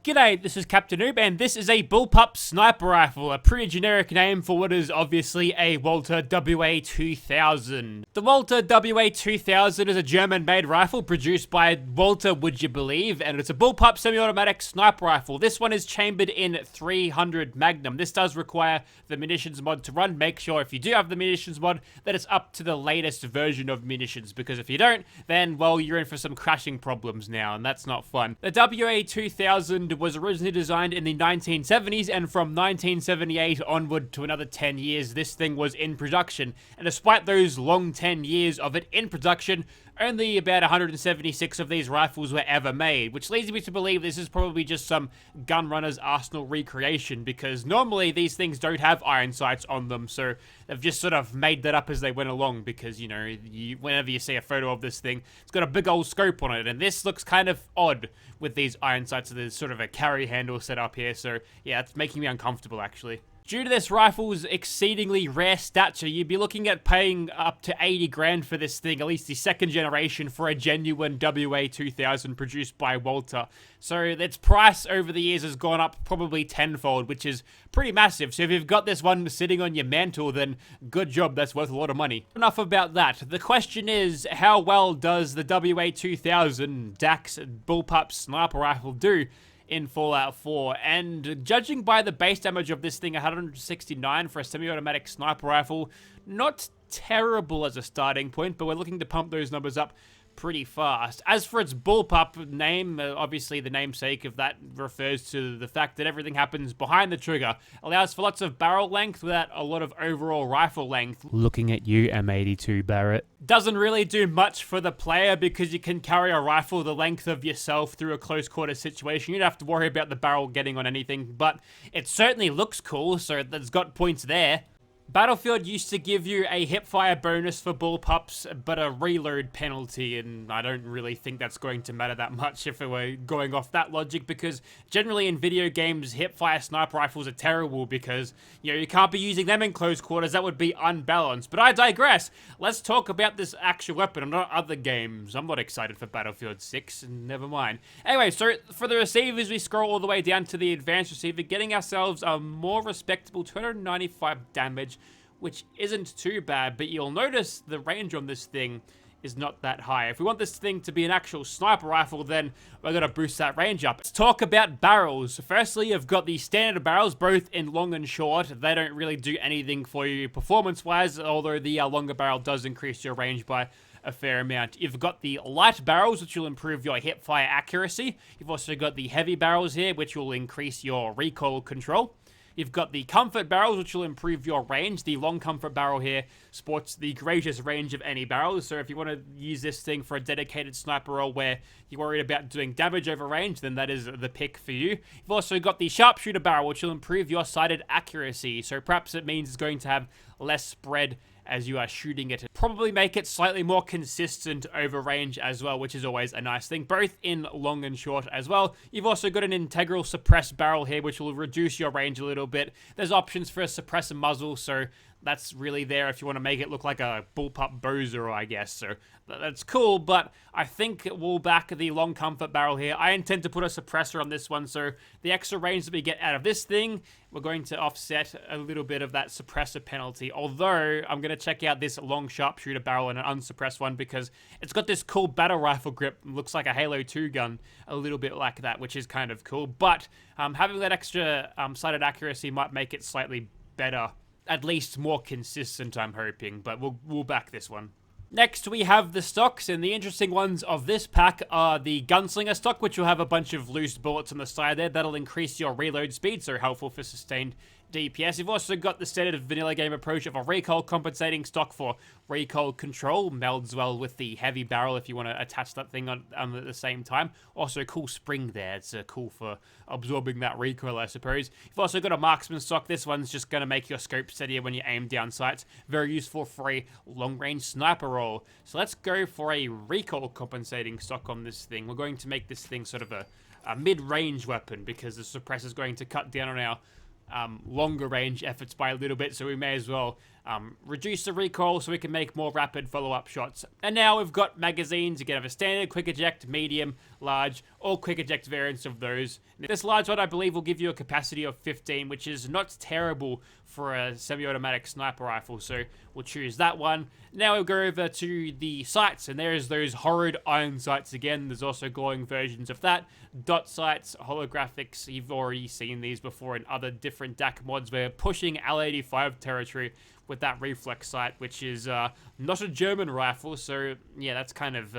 G'day, this is Captainoob, and this is a Bullpup sniper rifle, a pretty generic name for what is obviously a Walther WA2000. The Walther WA2000 is a German-made rifle produced by Walther, would you believe, and it's a Bullpup semi-automatic sniper rifle. This one is chambered in 300 Magnum. This does require the munitions mod to run. Make sure if you do have the munitions mod that it's up to the latest version of munitions, because if you don't, then, well, you're in for some crashing problems now, and that's not fun. The WA2000 was originally designed in the 1970s, and from 1978 onward to another 10 years, this thing was in production. And despite those long 10 years of it in production, only about 176 of these rifles were ever made, which leads me to believe this is probably just some gunrunner's arsenal recreation, because normally these things don't have iron sights on them, so they've just sort of made that up as they went along, because, you know, whenever you see a photo of this thing, it's got a big old scope on it, and this looks kind of odd with these iron sights. So there's sort of a carry handle set up here, so yeah, it's making me uncomfortable actually. Due to this rifle's exceedingly rare stature, you'd be looking at paying up to 80 grand for this thing, at least the second generation, for a genuine WA2000 produced by Walther. So its price over the years has gone up probably tenfold, which is pretty massive. So if you've got this one sitting on your mantle, then good job, that's worth a lot of money. Enough about that. The question is, how well does the WA2000 DAX Bullpup sniper rifle do in Fallout 4? And judging by the base damage of this thing, 169 for a semi-automatic sniper rifle, not terrible as a starting point, but we're looking to pump those numbers up pretty fast. As for its Bullpup name, obviously the namesake of that refers to the fact that everything happens behind the trigger, allows for lots of barrel length without a lot of overall rifle length. Looking at you, M82 Barrett. Doesn't really do much for the player, because you can carry a rifle the length of yourself through a close quarter situation. You don't have to worry about the barrel getting on anything, but it certainly looks cool, so it's got points there. Battlefield used to give you a hipfire bonus for bullpups, but a reload penalty, and I don't really think that's going to matter that much if we're going off that logic, because generally in video games, hipfire sniper rifles are terrible because, you know, you can't be using them in close quarters. That would be unbalanced. But I digress. Let's talk about this actual weapon and not other games. I'm not excited for Battlefield 6, and never mind. Anyway, so for the receivers, we scroll all the way down to the advanced receiver, getting ourselves a more respectable 295 damage, which isn't too bad, but you'll notice the range on this thing is not that high. If we want this thing to be an actual sniper rifle, then we're going to boost that range up. Let's talk about barrels. Firstly, you've got the standard barrels, both in long and short. They don't really do anything for you performance-wise, although the longer barrel does increase your range by a fair amount. You've got the light barrels, which will improve your hip-fire accuracy. You've also got the heavy barrels here, which will increase your recoil control. You've got the comfort barrels, which will improve your range. The long comfort barrel here sports the greatest range of any barrels, so if you want to use this thing for a dedicated sniper role where you're worried about doing damage over range, then that is the pick for you. You've also got the sharpshooter barrel, which will improve your sighted accuracy, so perhaps it means it's going to have less spread as you are shooting it. Probably make it slightly more consistent over range as well, which is always a nice thing, both in long and short as well. You've also got an integral suppressed barrel here, which will reduce your range a little bit. There's options for a suppressor muzzle, so that's really there if you want to make it look like a Bullpup Bozer, I guess. So that's cool, but I think we'll back the long comfort barrel here. I intend to put a suppressor on this one, so the extra range that we get out of this thing, we're going to offset a little bit of that suppressor penalty. Although, I'm going to check out this long sharpshooter barrel and an unsuppressed one, because it's got this cool battle rifle grip. Looks like a Halo 2 gun, a little bit like that, which is kind of cool. But having that extra sighted accuracy might make it slightly better. At least more consistent, I'm hoping, but we'll back this one. Next, we have the stocks, and the interesting ones of this pack are the Gunslinger stock, which will have a bunch of loose bullets on the side there. That'll increase your reload speed, so helpful for sustained DPS. You've also got the standard vanilla game approach of a recoil compensating stock for recoil control. Melds well with the heavy barrel if you want to attach that thing on at the same time. Also a cool spring there. It's cool for absorbing that recoil, I suppose. You've also got a marksman stock. This one's just going to make your scope steadier when you aim down sights. Very useful for a long-range sniper role. So let's go for a recoil compensating stock on this thing. We're going to make this thing sort of a mid-range weapon, because the suppressor's going to cut down on our longer range efforts by a little bit, so we may as well reduce the recoil so we can make more rapid follow-up shots. And now we've got magazines. You can have a standard, quick eject, medium, large, or quick eject variants of those. This large one, I believe, will give you a capacity of 15, which is not terrible for a semi-automatic sniper rifle, so we'll choose that one. Now we'll go over to the sights, and there's those horrid iron sights again. There's also glowing versions of that. Dot sights, holographics, you've already seen these before in other different DAC mods. We're pushing L85 territory with that reflex sight, which is not a German rifle, so yeah, that's kind of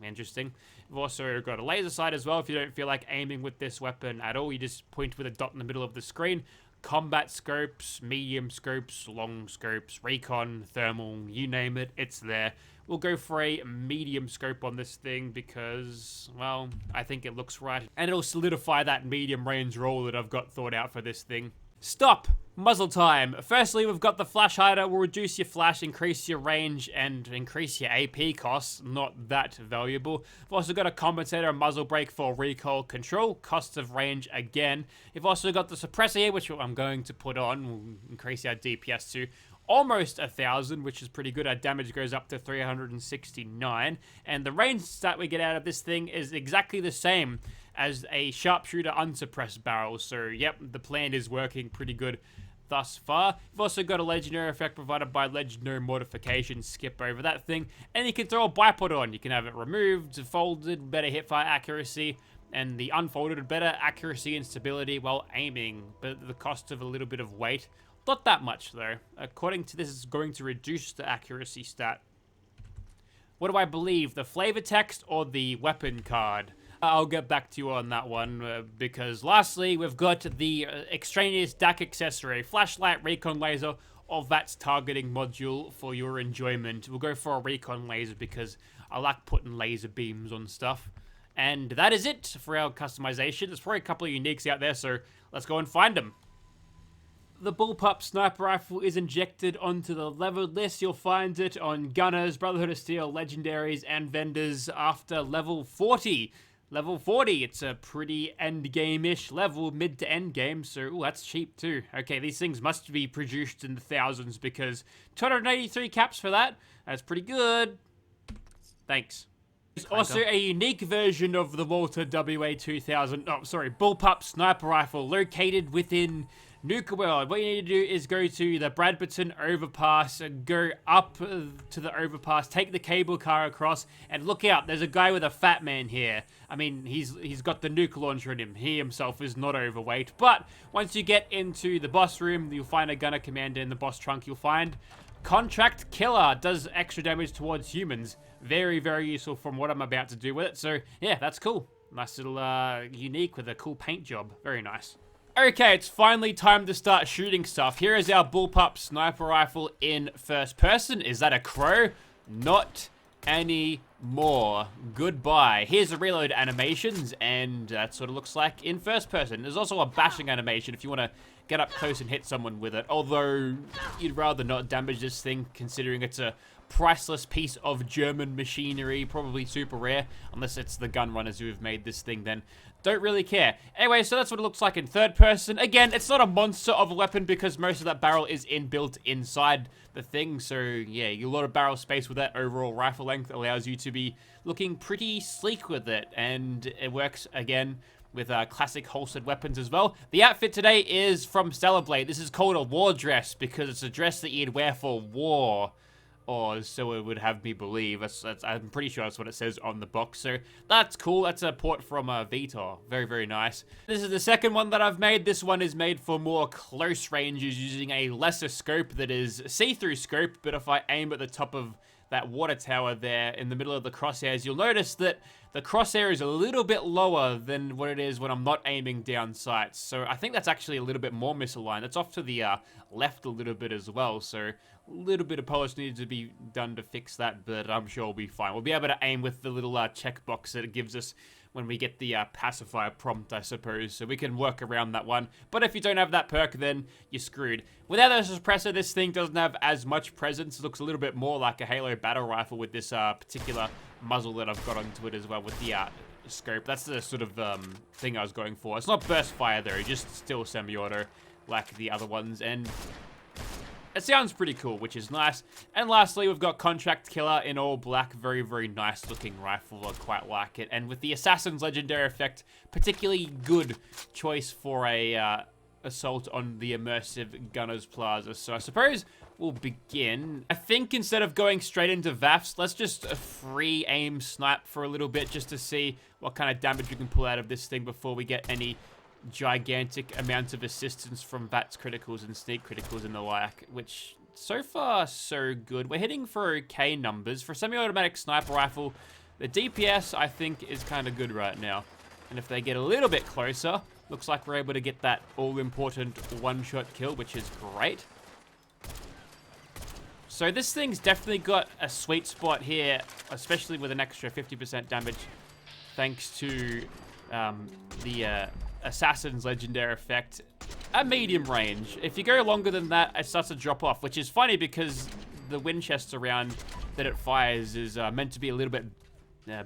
interesting. We've also got a laser sight as well. If you don't feel like aiming with this weapon at all, you just point with a dot in the middle of the screen. Combat scopes, medium scopes, long scopes, recon, thermal, you name it, it's there. We'll go for a medium scope on this thing because, well, I think it looks right. And it'll solidify that medium range roll that I've got thought out for this thing. Stop! Muzzle time. Firstly, we've got the flash hider. Will reduce your flash, increase your range, and increase your AP costs. Not that valuable. We've also got a compensator, a muzzle brake for recoil control. Costs of range again. We've also got the suppressor here, which I'm going to put on. We'll increase our DPS to almost 1,000, which is pretty good. Our damage goes up to 369. And the range stat we get out of this thing is exactly the same as a sharpshooter unsuppressed barrel. So, yep, the plan is working pretty good thus far. We've also got a legendary effect provided by legendary modification. Skip over that thing. And you can throw a bipod on. You can have it removed, folded, better hipfire accuracy, and the unfolded, better accuracy and stability while aiming, but at the cost of a little bit of weight. Not that much, though. According to this, it's going to reduce the accuracy stat. What do I believe? The flavor text or the weapon card? I'll get back to you on that one, because lastly, we've got the extraneous DAC accessory, flashlight, recon laser, or VATS targeting module for your enjoyment. We'll go for a recon laser because I like putting laser beams on stuff. And that is it for our customization. There's probably a couple of uniques out there, so let's go and find them. The Bullpup sniper rifle is injected onto the leveled list. You'll find it on Gunners, Brotherhood of Steel, Legendaries, and Vendors after level 40. Level 40, it's a pretty endgame-ish level, mid to end game, so ooh, that's cheap too. Okay, these things must be produced in the thousands because 283 caps for that. That's pretty good. Thanks. There's also a unique version of the Walther WA2000, Bullpup sniper rifle located within Nuka World. What you need to do is go to the Bradberton overpass, go up to the overpass, take the cable car across, and look out, there's a guy with a fat man here. I mean, he's got the nuke launcher in him. He himself is not overweight, but once you get into the boss room, you'll find a gunner commander in the boss trunk. You'll find Contract Killer, does extra damage towards humans. Very, very useful from what I'm about to do with it. So, yeah, that's cool. Nice little unique with a cool paint job. Very nice. Okay, it's finally time to start shooting stuff. Here is our Bullpup sniper rifle in first person. Is that a crow? Not anymore. Goodbye. Here's the reload animations, and that's what it looks like in first person. There's also a bashing animation if you want to get up close and hit someone with it. Although, you'd rather not damage this thing, considering it's a priceless piece of German machinery, probably super rare, unless it's the gun runners who have made this thing, then don't really care. Anyway, so that's what it looks like in third person. Again, it's not a monster of a weapon because most of that barrel is inbuilt inside the thing, so yeah, a lot of barrel space with that overall rifle length allows you to be looking pretty sleek with it, and it works, again, with classic holstered weapons as well. The outfit today is from Stellar Blade. This is called a war dress because it's a dress that you'd wear for war. Or so it would have me believe. I'm pretty sure that's what it says on the box. So that's cool. That's a port from Vitor. Very, very nice. This is the second one that I've made. This one is made for more close ranges using a lesser scope that is see-through scope. But if I aim at the top of that water tower there in the middle of the crosshairs, you'll notice that the crosshair is a little bit lower than what it is when I'm not aiming down sights. So I think that's actually a little bit more misaligned. It's off to the left a little bit as well. So a little bit of polish needs to be done to fix that, but I'm sure we'll be fine. We'll be able to aim with the little checkbox that it gives us when we get the pacifier prompt, I suppose, so we can work around that one. But if you don't have that perk, then you're screwed. Without a suppressor, this thing doesn't have as much presence. It looks a little bit more like a Halo battle rifle with this particular muzzle that I've got onto it as well with the scope. That's the sort of thing I was going for. It's not burst fire though, just still semi-auto like the other ones. And it sounds pretty cool, which is nice. And lastly, we've got Contract Killer in all black. Very, very nice looking rifle. I quite like it. And with the Assassin's Legendary effect, particularly good choice for a assault on the immersive Gunner's Plaza. So I suppose we'll begin. I think instead of going straight into VAFs, let's just free aim snipe for a little bit just to see what kind of damage we can pull out of this thing before we get any gigantic amounts of assistance from VATS criticals and sneak criticals and the like, which so far so good. We're hitting for okay numbers. For a semi-automatic sniper rifle, the DPS I think is kind of good right now. And if they get a little bit closer, looks like we're able to get that all-important one-shot kill, which is great. So this thing's definitely got a sweet spot here, especially with an extra 50% damage, thanks to the Assassin's Legendary effect at medium range. If you go longer than that, it starts to drop off, which is funny because the Winchester round that it fires is meant to be a little bit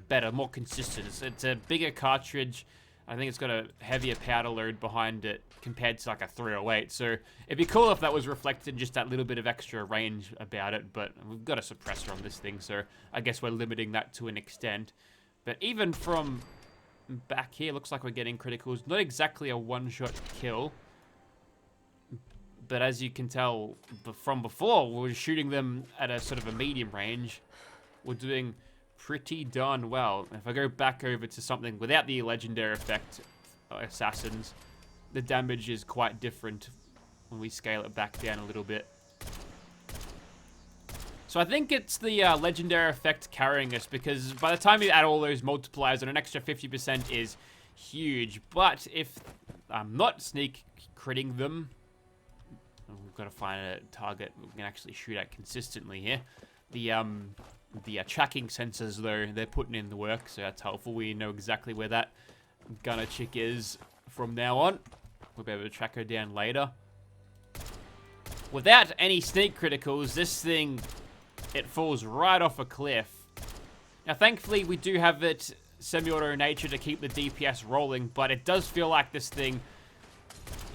better, more consistent. It's a bigger cartridge. I think it's got a heavier powder load behind it compared to like a 308. So it'd be cool if that was reflected, just that little bit of extra range about it. But we've got a suppressor on this thing, so I guess we're limiting that to an extent. But even from back here, looks like we're getting criticals. Not exactly a one-shot kill. But as you can tell from before, we were shooting them at a sort of a medium range. We're doing pretty darn well. If I go back over to something without the legendary effect, Assassins, the damage is quite different when we scale it back down a little bit. So I think it's the legendary effect carrying us, because by the time you add all those multipliers, and an extra 50% is huge. But if I'm not sneak critting them, we've got to find a target we can actually shoot at consistently here. The tracking sensors, though, they're putting in the work, so that's helpful. We know exactly where that gunner chick is from now on. We'll be able to track her down later. Without any sneak criticals, this thing, it falls right off a cliff. Now, thankfully, we do have it semi-auto nature to keep the DPS rolling, but it does feel like this thing,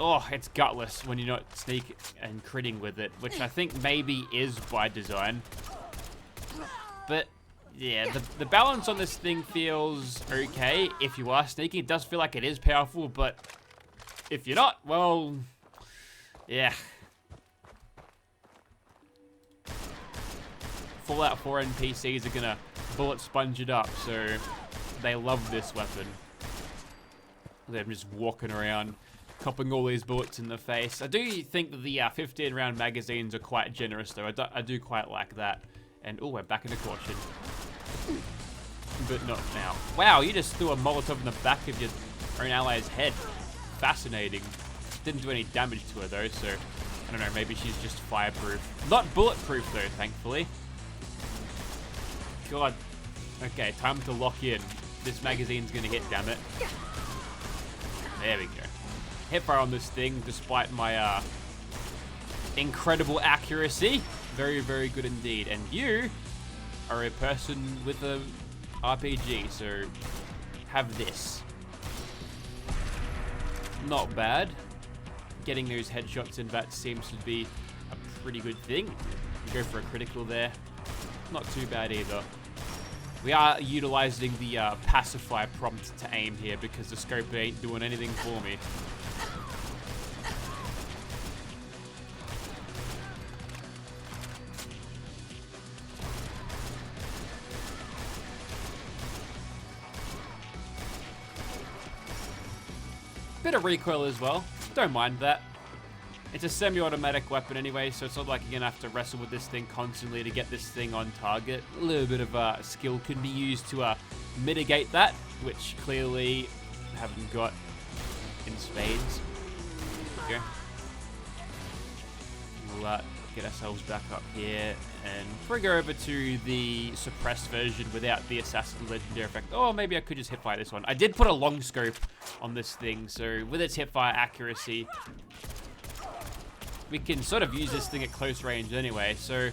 oh, it's gutless when you're not sneak and critting with it, which I think maybe is by design. But yeah, the balance on this thing feels okay if you are sneaking. It does feel like it is powerful, but if you're not, well, yeah. Fallout 4 NPCs are gonna bullet sponge it up, so they love this weapon. They're just walking around, copping all these bullets in the face. I do think that the 15-round magazines are quite generous, though. I do quite like that. And, oh, we're back into caution. But not now. Wow, you just threw a Molotov in the back of your own ally's head. Fascinating. Didn't do any damage to her, though, so I don't know, maybe she's just fireproof. Not bulletproof, though, thankfully. God. Okay, time to lock in. This magazine's gonna hit, damn it. There we go. Hipfire on this thing, despite my incredible accuracy. Very, very good indeed. And you are a person with a RPG, so have this. Not bad. Getting those headshots in VATS seems to be a pretty good thing. You go for a critical there. Not too bad either. We are utilizing the pacify prompt to aim here because the scope ain't doing anything for me. Bit of recoil as well. Don't mind that. It's a semi-automatic weapon anyway, so it's not like you're gonna have to wrestle with this thing constantly to get this thing on target. A little bit of skill can be used to mitigate that, which clearly haven't got in spades. There we go. We'll get ourselves back up here and bring her over to the suppressed version without the Assassin's Legendary effect. Oh, maybe I could just hipfire this one. I did put a long scope on this thing, so with its hipfire accuracy, we can sort of use this thing at close range anyway. So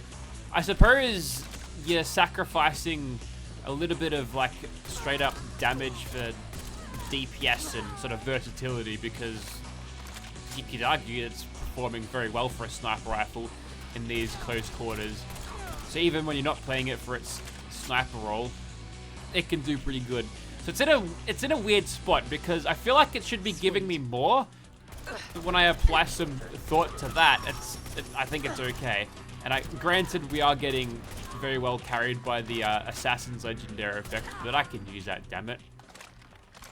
I suppose you're sacrificing a little bit of like straight up damage for DPS and sort of versatility, because you could argue it's performing very well for a sniper rifle. in these close quarters. So even when you're not playing it for its sniper role, it can do pretty good. So it's in a weird spot because I feel like it should be giving me more. But when I apply some thought to that, I think it's okay. And granted, we are getting very well carried by the Assassin's Legendary effect, but I can use that, damn it.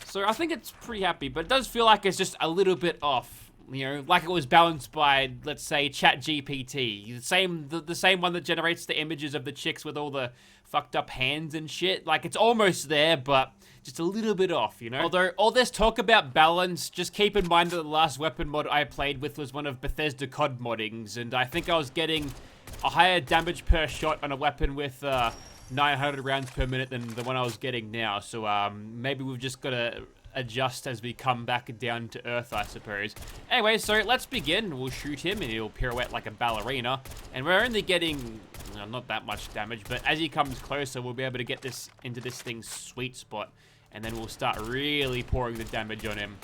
So I think it's pretty happy, but it does feel like it's just a little bit off. You know, like it was balanced by, let's say, ChatGPT. The same one that generates the images of the chicks with all the fucked up hands and shit. Like, it's almost there, but just a little bit off, you know? Although, all this talk about balance, just keep in mind that the last weapon mod I played with was one of Bethesda COD moddings, and I think I was getting a higher damage per shot on a weapon with 900 rounds per minute than the one I was getting now. So maybe we've just got to adjust as we come back down to earth, I suppose. Anyway, so let's begin. We'll shoot him and he'll pirouette like a ballerina. And we're only getting, well, not that much damage, but as he comes closer, we'll be able to get this into this thing's sweet spot. And then we'll start really pouring the damage on him.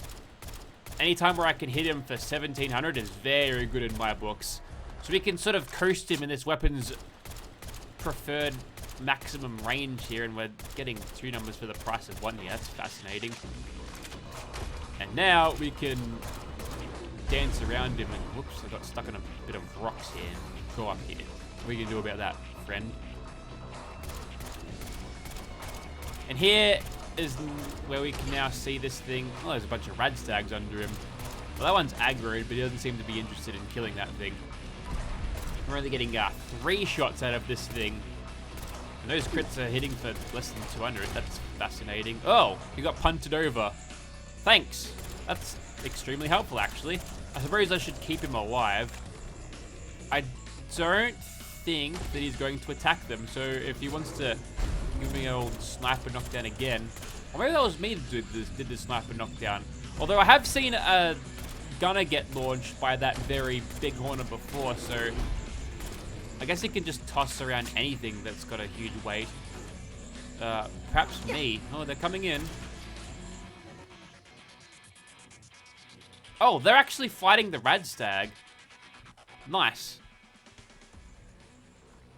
Anytime where I can hit him for 1700 is very good in my books. So we can sort of coast him in this weapon's preferred maximum range here, and we're getting 2 numbers for the price of 1 here. That's fascinating. And now we can dance around him and, whoops, I got stuck in a bit of rocks here. Go up here. What are you gonna do about that, friend? And here is where we can now see this thing. Oh, there's a bunch of radstags under him. Well, that one's aggroed, but he doesn't seem to be interested in killing that thing. We're only getting 3 shots out of this thing. And those crits are hitting for less than 200. That's fascinating. Oh, he got punted over. Thanks. That's extremely helpful, actually. I suppose I should keep him alive. I don't think that he's going to attack them, so if he wants to give me an old sniper knockdown again, or maybe that was me that did the sniper knockdown. Although I have seen a gunner get launched by that very big horner before, so I guess he can just toss around anything that's got a huge weight. Perhaps me. Oh, they're coming in. Oh, they're actually fighting the radstag. Nice.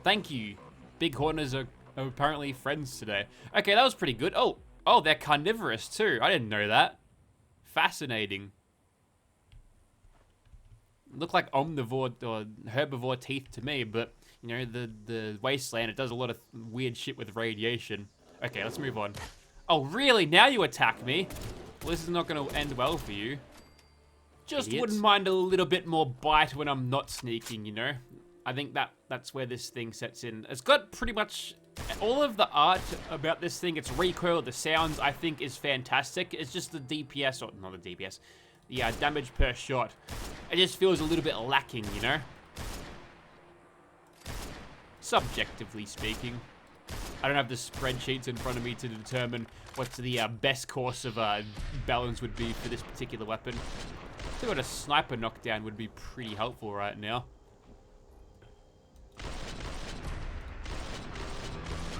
Thank you. Big horners are apparently friends today. Okay, that was pretty good. Oh, they're carnivorous too. I didn't know that. Fascinating. Look like omnivore or herbivore teeth to me, but you know, the wasteland, it does a lot of weird shit with radiation. Okay, let's move on. Oh, really? Now you attack me? Well, this is not going to end well for you. Just Idiots. Wouldn't mind a little bit more bite when I'm not sneaking, you know? I think that's where this thing sets in. It's got pretty much all of the art about this thing. Its recoil, the sounds, I think, is fantastic. It's just the DPS, or not the DPS, the damage per shot. It just feels a little bit lacking, you know? Subjectively speaking. I don't have the spreadsheets in front of me to determine what the best course of balance would be for this particular weapon. I think what a sniper knockdown would be pretty helpful right now.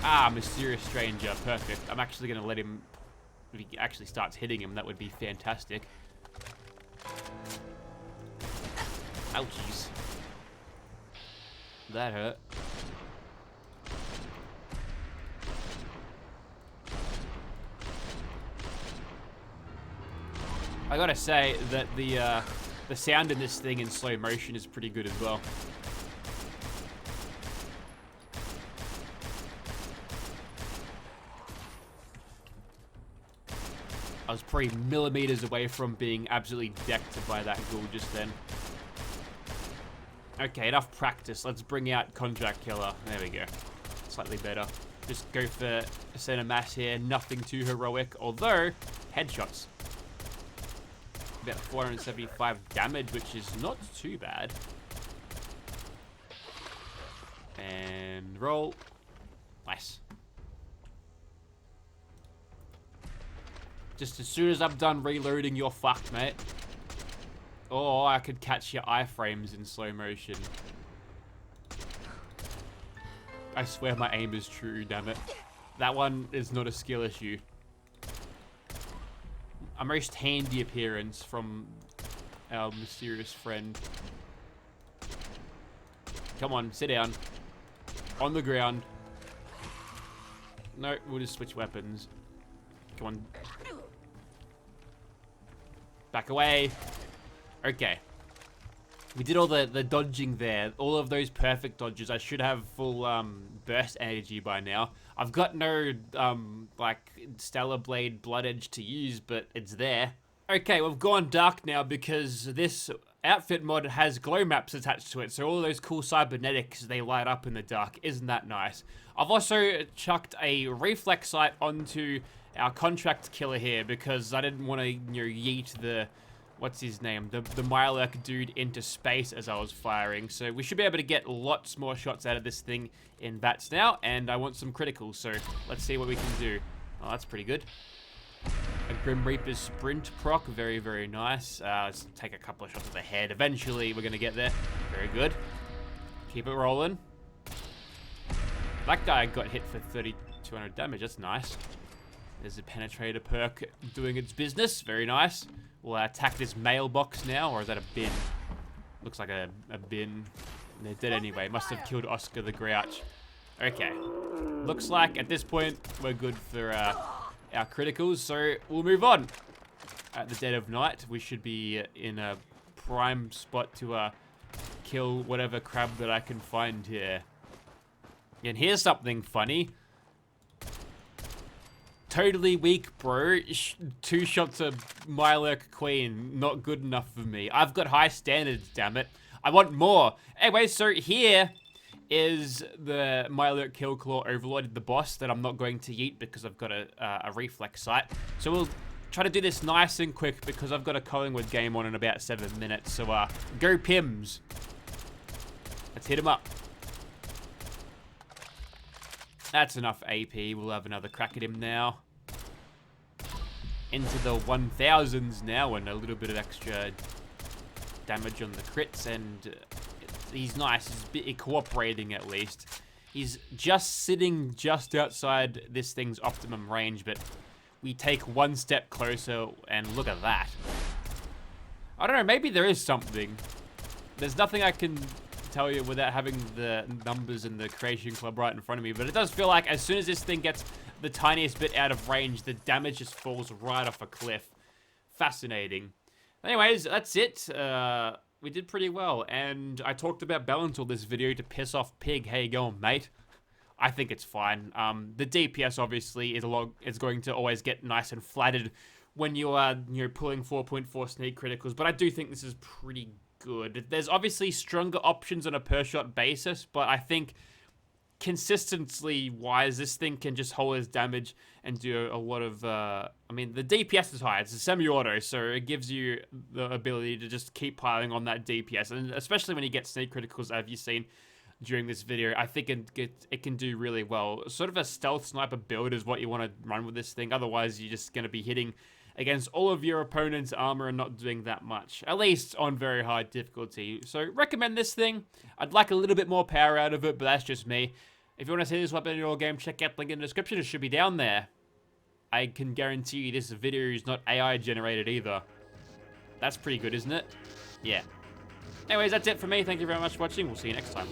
Ah, mysterious stranger, perfect. I'm actually going to let him, if he actually starts hitting him, that would be fantastic. Ouchies. That hurt. I gotta say that the sound in this thing in slow motion is pretty good as well. I was probably millimeters away from being absolutely decked by that ghoul just then. Okay, enough practice. Let's bring out Contract Killer. There we go. Slightly better. Just go for a center mass here. Nothing too heroic, although headshots. About 475 damage, which is not too bad. And roll. Nice. Just as soon as I'm done reloading, you're fucked, mate. Oh, I could catch your iframes in slow motion. I swear my aim is true, damn it. That one is not a skill issue. A most handy appearance from our mysterious friend. Come on, sit down. On the ground. No, we'll just switch weapons. Come on. Back away. Okay. We did all the dodging there. All of those perfect dodges. I should have full burst energy by now. I've got no like Stellar Blade Blood Edge to use, but it's there. Okay, we've gone dark now because this outfit mod has glow maps attached to it. So all those cool cybernetics, they light up in the dark. Isn't that nice? I've also chucked a reflex sight onto our contract killer here because I didn't want to, you know, yeet the... what's his name? The Mirelurk dude into space as I was firing. So we should be able to get lots more shots out of this thing in VATS now. And I want some criticals, so let's see what we can do. Oh, that's pretty good. A Grim Reaper's sprint proc, very, very nice. Let's take a couple of shots at the head. Eventually, we're going to get there. Very good. Keep it rolling. That guy got hit for 3,200 damage. That's nice. There's a Penetrator perk doing its business. Very nice. We'll attack this mailbox now, or is that a bin? Looks like a bin. They're dead anyway. Must have killed Oscar the Grouch. Okay. Looks like at this point, we're good for our criticals, so we'll move on. At the dead of night, we should be in a prime spot to kill whatever crab that I can find here. And here's something funny. Totally weak, bro. 2 shots of Mirelurk Queen. Not good enough for me. I've got high standards, damn it. I want more. Anyway, so here is the Mirelurk Killclaw Overlord, the boss that I'm not going to yeet because I've got a reflex sight. So we'll try to do this nice and quick because I've got a Collingwood game on in about 7 minutes. So go Pims. Let's hit him up. That's enough AP. We'll have another crack at him now. Into the 1000s now and a little bit of extra damage on the crits. And he's nice. He's cooperating at least. He's just sitting just outside this thing's optimum range. But we take one step closer and look at that. I don't know. Maybe there is something. There's nothing I can tell you without having the numbers and the creation club right in front of me, but it does feel like as soon as this thing gets the tiniest bit out of range, the damage just falls right off a cliff. Fascinating. Anyways, that's it. We did pretty well, and I talked about balance all this video to piss off Pig. How you going, mate? I think it's fine. The DPS obviously is going to always get nice and flattered when you are pulling 4.4 sneak criticals, but I do think this is pretty good. There's obviously stronger options on a per shot basis, but I think consistency wise, this thing can just hold its damage and do a lot of I mean, the DPS is high. It's a semi-auto, so it gives you the ability to just keep piling on that DPS, and especially when you get sneak criticals, as you've seen during this video, I think it can do really well. Sort of a stealth sniper build is what you want to run with this thing. Otherwise, you're just going to be hitting against all of your opponent's armor and not doing that much, at least on very high difficulty. So recommend this thing. I'd like a little bit more power out of it, but that's just me. If you want to see this weapon in your game, check out the link in the description. It should be down there. I can guarantee you this video is not AI generated either. That's pretty good, isn't it? Yeah. Anyways, that's it for me. Thank you very much for watching. We'll see you next time.